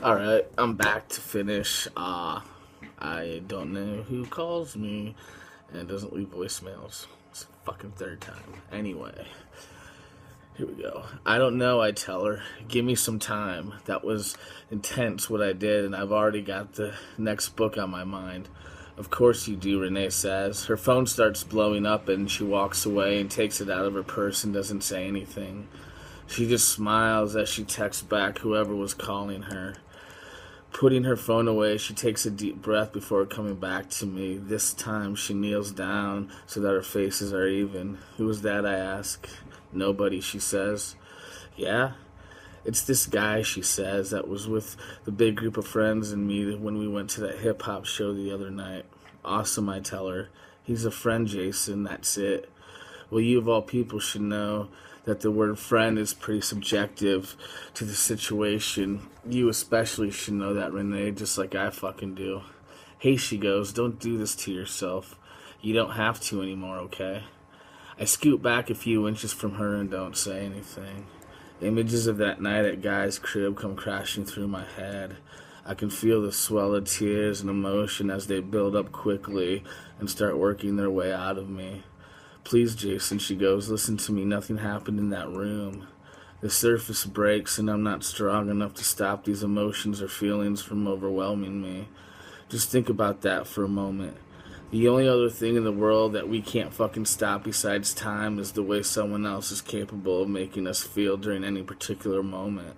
Alright, I'm back to finish. I don't know who calls me and doesn't leave voicemails. It's the fucking third time. Anyway, here we go. I don't know, I tell her. Give me some time. That was intense what I did, and I've already got the next book on my mind. Of course you do, Renee says. Her phone starts blowing up and she walks away and takes it out of her purse and doesn't say anything. She just smiles as she texts back whoever was calling her. Putting her phone away, she takes a deep breath before coming back to me. This time she kneels down so that her faces are even. Who is that, I ask. Nobody, she says. Yeah? It's this guy, she says, that was with the big group of friends and me when we went to that hip-hop show the other night. Awesome, I tell her. He's a friend, Jason, that's it. Well, you of all people should know that the word friend is pretty subjective to the situation. You especially should know that, Renee, just like I fucking do. Hey, she goes, don't do this to yourself. You don't have to anymore, okay? I scoot back a few inches from her and don't say anything. Images of that night at Guy's crib come crashing through my head. I can feel the swell of tears and emotion as they build up quickly and start working their way out of me. Please, Jason, she goes, listen to me. Nothing happened in that room. The surface breaks and I'm not strong enough to stop these emotions or feelings from overwhelming me. Just think about that for a moment. The only other thing in the world that we can't fucking stop besides time is the way someone else is capable of making us feel during any particular moment.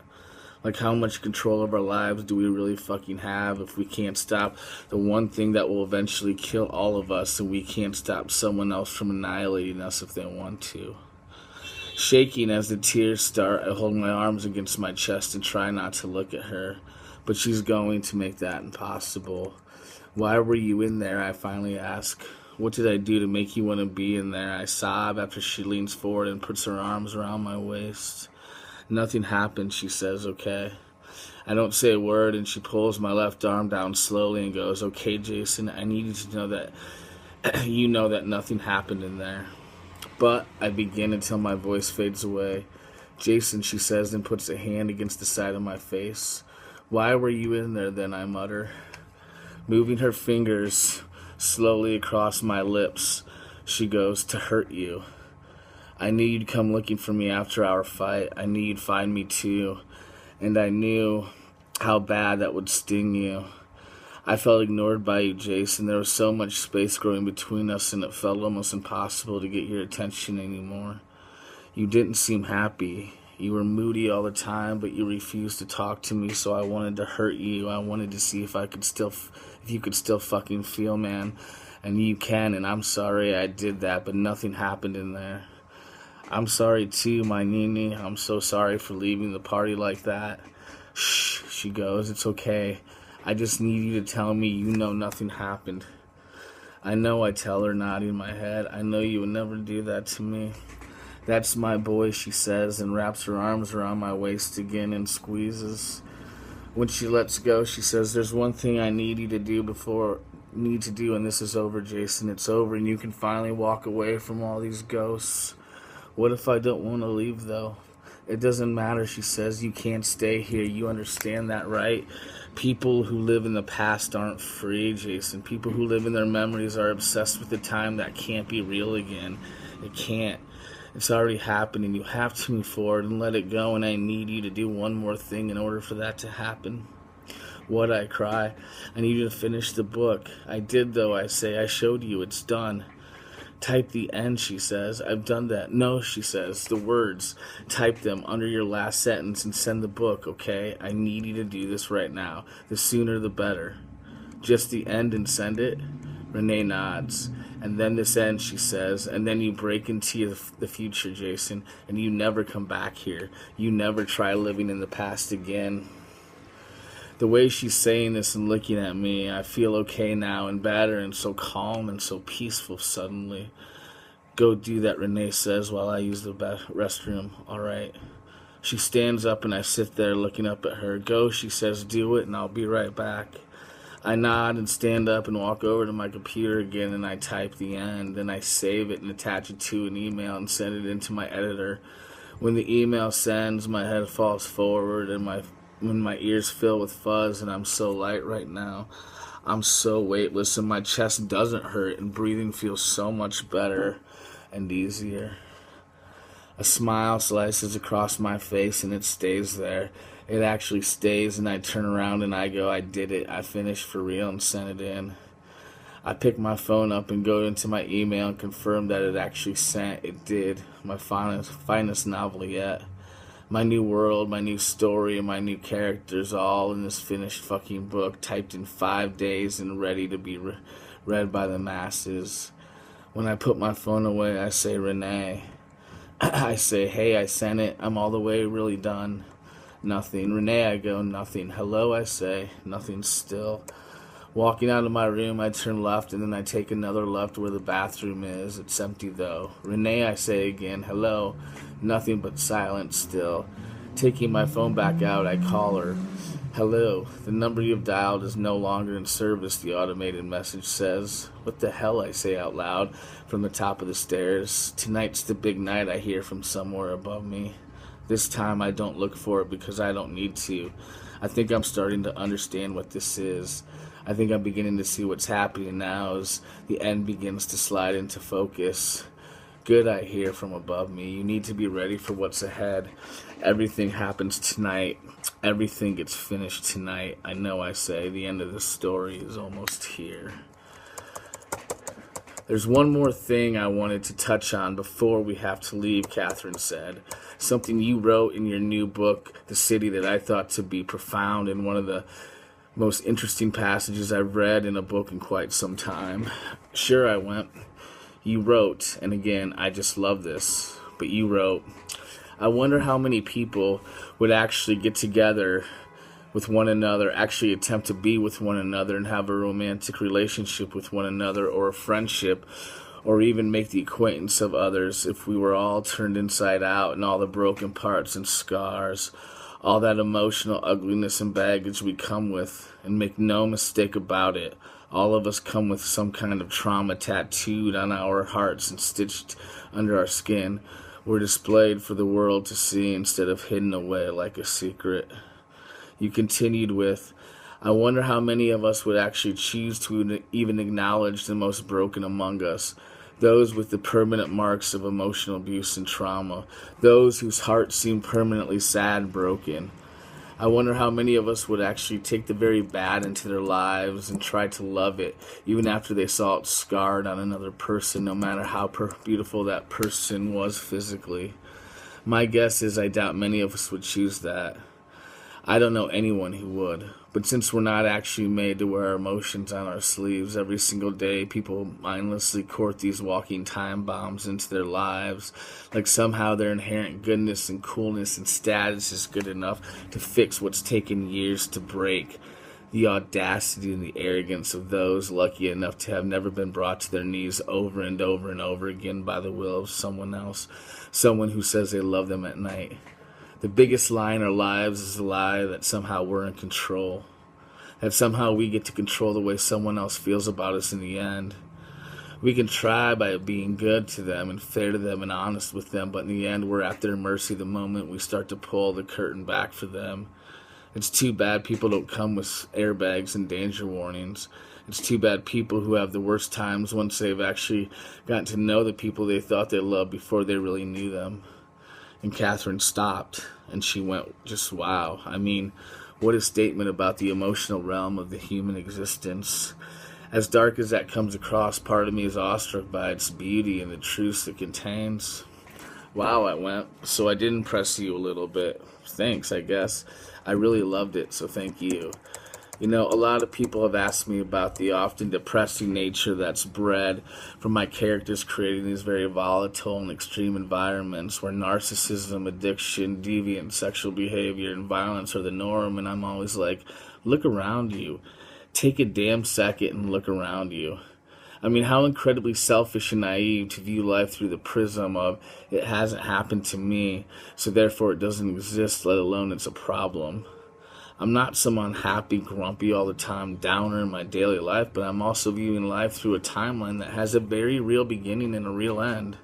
Like, how much control of our lives do we really fucking have if we can't stop the one thing that will eventually kill all of us, and we can't stop someone else from annihilating us if they want to? Shaking as the tears start, I hold my arms against my chest and try not to look at her, but she's going to make that impossible. Why were you in there? I finally ask. What did I do to make you want to be in there? I sob after she leans forward and puts her arms around my waist. Nothing happened, she says, okay. I don't say a word, and she pulls my left arm down slowly and goes, okay, Jason, I need you to know that you know that nothing happened in there. But I begin until my voice fades away. Jason, she says, and puts a hand against the side of my face. Why were you in there then, I mutter. Moving her fingers slowly across my lips, she goes, to hurt you. I knew you'd come looking for me after our fight. I knew you'd find me too. And I knew how bad that would sting you. I felt ignored by you, Jason. There was so much space growing between us, and it felt almost impossible to get your attention anymore. You didn't seem happy. You were moody all the time, but you refused to talk to me, so I wanted to hurt you. I wanted to see if you could still fucking feel, man. And you can, and I'm sorry I did that, but nothing happened in there. I'm sorry too, my Nini. I'm so sorry for leaving the party like that. Shh, she goes, it's okay. I just need you to tell me you know nothing happened. I know, I tell her, nodding my head. I know you would never do that to me. That's my boy, she says, and wraps her arms around my waist again and squeezes. When she lets go, she says, there's one thing I need you to do and this is over, Jason. It's over, and you can finally walk away from all these ghosts. What if I don't want to leave, though? It doesn't matter, she says. You can't stay here. You understand that, right? People who live in the past aren't free, Jason. People who live in their memories are obsessed with the time that can't be real again. It can't. It's already happened, and you have to move forward and let it go, and I need you to do one more thing in order for that to happen. What, I cry. I need you to finish the book. I did, though, I say. I showed you. It's done. Type the end, she says. I've done that. No, she says. The words. Type them under your last sentence and send the book, okay? I need you to do this right now. The sooner the better. Just the end and send it? Renee nods. And then this ends, she says, and then you break into the future, Jason, and you never come back here. You never try living in the past again. The way she's saying this and looking at me, I feel okay now and better and so calm and so peaceful suddenly. Go do that, Renee says while I use the restroom. All right. She stands up and I sit there looking up at her. Go, she says, do it and I'll be right back. I nod and stand up and walk over to my computer again and I type the end. Then I save it and attach it to an email and send it into my editor. When the email sends, my head falls forward and my when my ears fill with fuzz and I'm so light right now. I'm so weightless and my chest doesn't hurt and breathing feels so much better and easier. A smile slices across my face and it stays there. It actually stays, and I turn around and I go, I did it. I finished for real and sent it in. I pick my phone up and go into my email and confirm that it actually sent. It did. My finest novel yet. My new world, my new story, and my new characters all in this finished fucking book, typed in 5 days and ready to be read by the masses. When I put my phone away, I say, Renee. I say, hey, I sent it. I'm all the way really done. Nothing. Renee, I go, nothing. Hello, I say. Nothing still. Walking out of my room, I turn left, and then I take another left where the bathroom is. It's empty, though. Renee, I say again. Hello. Nothing but silence still. Taking my phone back out, I call her. Hello. The number you've dialed is no longer in service, the automated message says. What the hell, I say out loud from the top of the stairs. Tonight's the big night, I hear from somewhere above me. This time I don't look for it because I don't need to. I think I'm starting to understand what this is. I think I'm beginning to see what's happening now as the end begins to slide into focus. Good, I hear from above me. You need to be ready for what's ahead. Everything happens tonight. Everything gets finished tonight. I know, I say. The end of the story is almost here. There's one more thing I wanted to touch on before we have to leave, Catherine said. Something you wrote in your new book, The City, that I thought to be profound and one of the most interesting passages I've read in a book in quite some time. Sure, I went. You wrote, and again, I just love this, but you wrote, I wonder how many people would actually get together with one another, actually attempt to be with one another and have a romantic relationship with one another or a friendship or even make the acquaintance of others if we were all turned inside out and all the broken parts and scars, all that emotional ugliness and baggage we come with. And make no mistake about it, all of us come with some kind of trauma tattooed on our hearts and stitched under our skin. We're displayed for the world to see instead of hidden away like a secret. You continued with, I wonder how many of us would actually choose to even acknowledge the most broken among us, those with the permanent marks of emotional abuse and trauma, those whose hearts seem permanently sad and broken. I wonder how many of us would actually take the very bad into their lives and try to love it, even after they saw it scarred on another person, no matter how beautiful that person was physically. My guess is I doubt many of us would choose that. I don't know anyone who would. But since we're not actually made to wear our emotions on our sleeves every single day, people mindlessly court these walking time bombs into their lives, like somehow their inherent goodness and coolness and status is good enough to fix what's taken years to break. The audacity and the arrogance of those lucky enough to have never been brought to their knees over and over and over again by the will of someone else, someone who says they love them at night. The biggest lie in our lives is the lie that somehow we're in control, that somehow we get to control the way someone else feels about us in the end. We can try by being good to them and fair to them and honest with them, but in the end we're at their mercy the moment we start to pull the curtain back for them. It's too bad people don't come with airbags and danger warnings. It's too bad people who have the worst times once they've actually gotten to know the people they thought they loved before they really knew them. And Catherine stopped, and she went, just wow. I mean, what a statement about the emotional realm of the human existence. As dark as that comes across, part of me is awestruck by its beauty and the truths it contains. Wow, I went. So I did impress you a little bit. Thanks, I guess. I really loved it, so thank you. You know, a lot of people have asked me about the often depressing nature that's bred from my characters creating these very volatile and extreme environments where narcissism, addiction, deviant sexual behavior, and violence are the norm, and I'm always like, look around you. Take a damn second and look around you. I mean, how incredibly selfish and naive to view life through the prism of, it hasn't happened to me, so therefore it doesn't exist, let alone it's a problem. I'm not some unhappy, grumpy, all the time downer in my daily life, but I'm also viewing life through a timeline that has a very real beginning and a real end.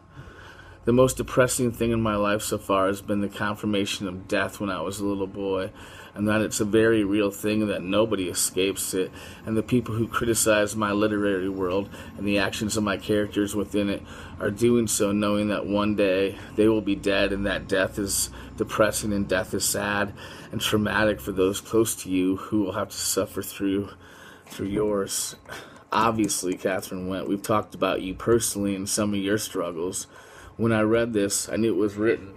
The most depressing thing in my life so far has been the confirmation of death when I was a little boy, and that it's a very real thing, that nobody escapes it, and the people who criticize my literary world and the actions of my characters within it are doing so knowing that one day they will be dead, and that death is depressing and death is sad and traumatic for those close to you who will have to suffer through yours. Obviously, Catherine Went, we've talked about you personally and some of your struggles. When I read this, I knew it was written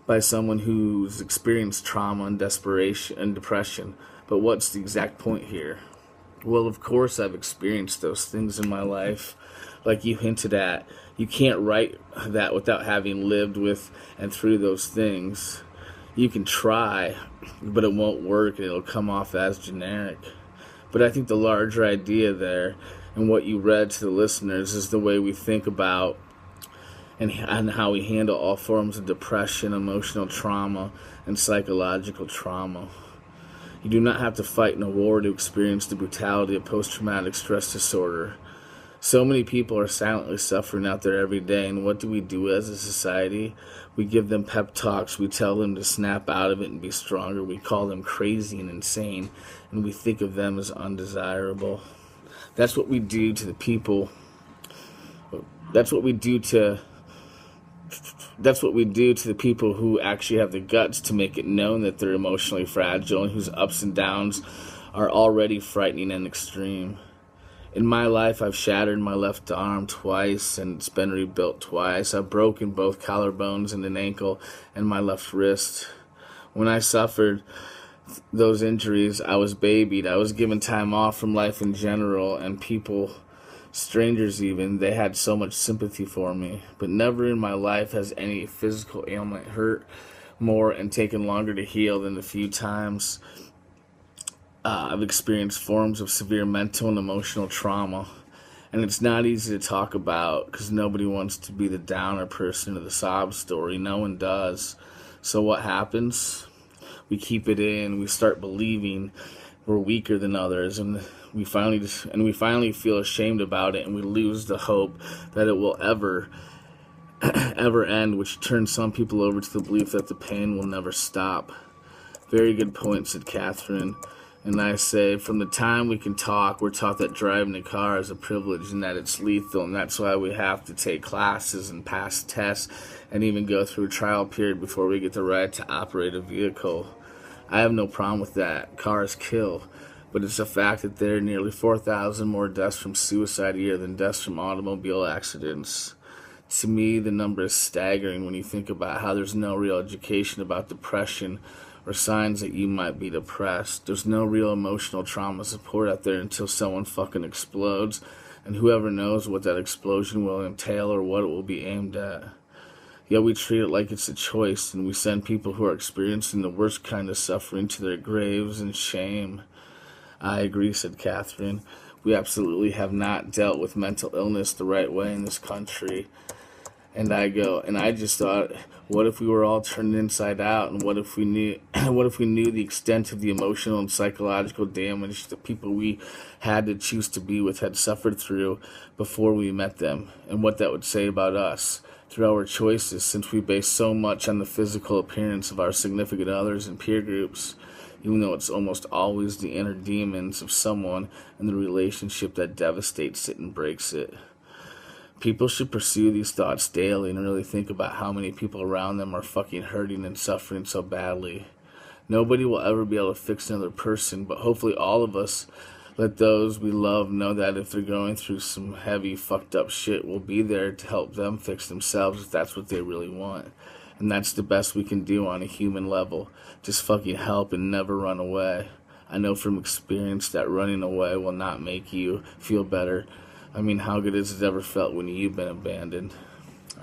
by someone who's experienced trauma and desperation and depression. But what's the exact point here? Well, of course I've experienced those things in my life. Like you hinted at, you can't write that without having lived with and through those things. You can try, but it won't work and it'll come off as generic. But I think the larger idea there and what you read to the listeners is the way we think about and how we handle all forms of depression, emotional trauma, and psychological trauma. You do not have to fight in a war to experience the brutality of post-traumatic stress disorder. So many people are silently suffering out there every day, and what do we do as a society? We give them pep talks, we tell them to snap out of it and be stronger, we call them crazy and insane, and we think of them as undesirable. That's what we do to the people. That's what we do to the people who actually have the guts to make it known that they're emotionally fragile and whose ups and downs are already frightening and extreme. In my life, I've shattered my left arm twice and it's been rebuilt twice. I've broken both collarbones and an ankle and my left wrist. When I suffered those injuries, I was babied. I was given time off from life in general, and people, strangers even, they had so much sympathy for me. But never in my life has any physical ailment hurt more and taken longer to heal than the few times I've experienced forms of severe mental and emotional trauma. And it's not easy to talk about because nobody wants to be the downer person of the sob story. No one does. So what happens? We keep it in. We start believing we're weaker than others, and we finally feel ashamed about it, and we lose the hope that it will ever end, which turns some people over to the belief that the pain will never stop. Very good point, said Catherine. And I say, from the time we can talk, we're taught that driving a car is a privilege and that it's lethal, and that's why we have to take classes and pass tests and even go through a trial period before we get the right to operate a vehicle. I have no problem with that. Cars kill. But it's a fact that there are nearly 4,000 more deaths from suicide a year than deaths from automobile accidents. To me, the number is staggering when you think about how there's no real education about depression or signs that you might be depressed. There's no real emotional trauma support out there until someone fucking explodes, and whoever knows what that explosion will entail or what it will be aimed at. Yet we treat it like it's a choice, and we send people who are experiencing the worst kind of suffering to their graves in shame. I agree, said Catherine. We absolutely have not dealt with mental illness the right way in this country. And I just thought, what if we were all turned inside out, and what if we knew the extent of the emotional and psychological damage the people we had to choose to be with had suffered through before we met them, and what that would say about us through our choices, since we base so much on the physical appearance of our significant others and peer groups, even though it's almost always the inner demons of someone and the relationship that devastates it and breaks it. People should pursue these thoughts daily and really think about how many people around them are fucking hurting and suffering so badly. Nobody will ever be able to fix another person, but hopefully all of us let those we love know that if they're going through some heavy, fucked up shit, we'll be there to help them fix themselves if that's what they really want. And that's the best we can do on a human level. Just fucking help and never run away. I know from experience that running away will not make you feel better. I mean, how good has it ever felt when you've been abandoned?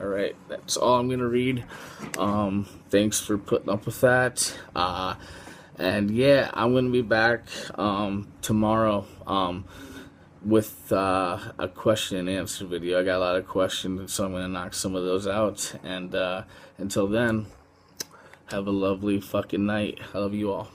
Alright, that's all I'm going to read. Thanks for putting up with that. And yeah, I'm going to be back tomorrow with a question and answer video. I got a lot of questions, so I'm going to knock some of those out. And until then, have a lovely fucking night. I love you all.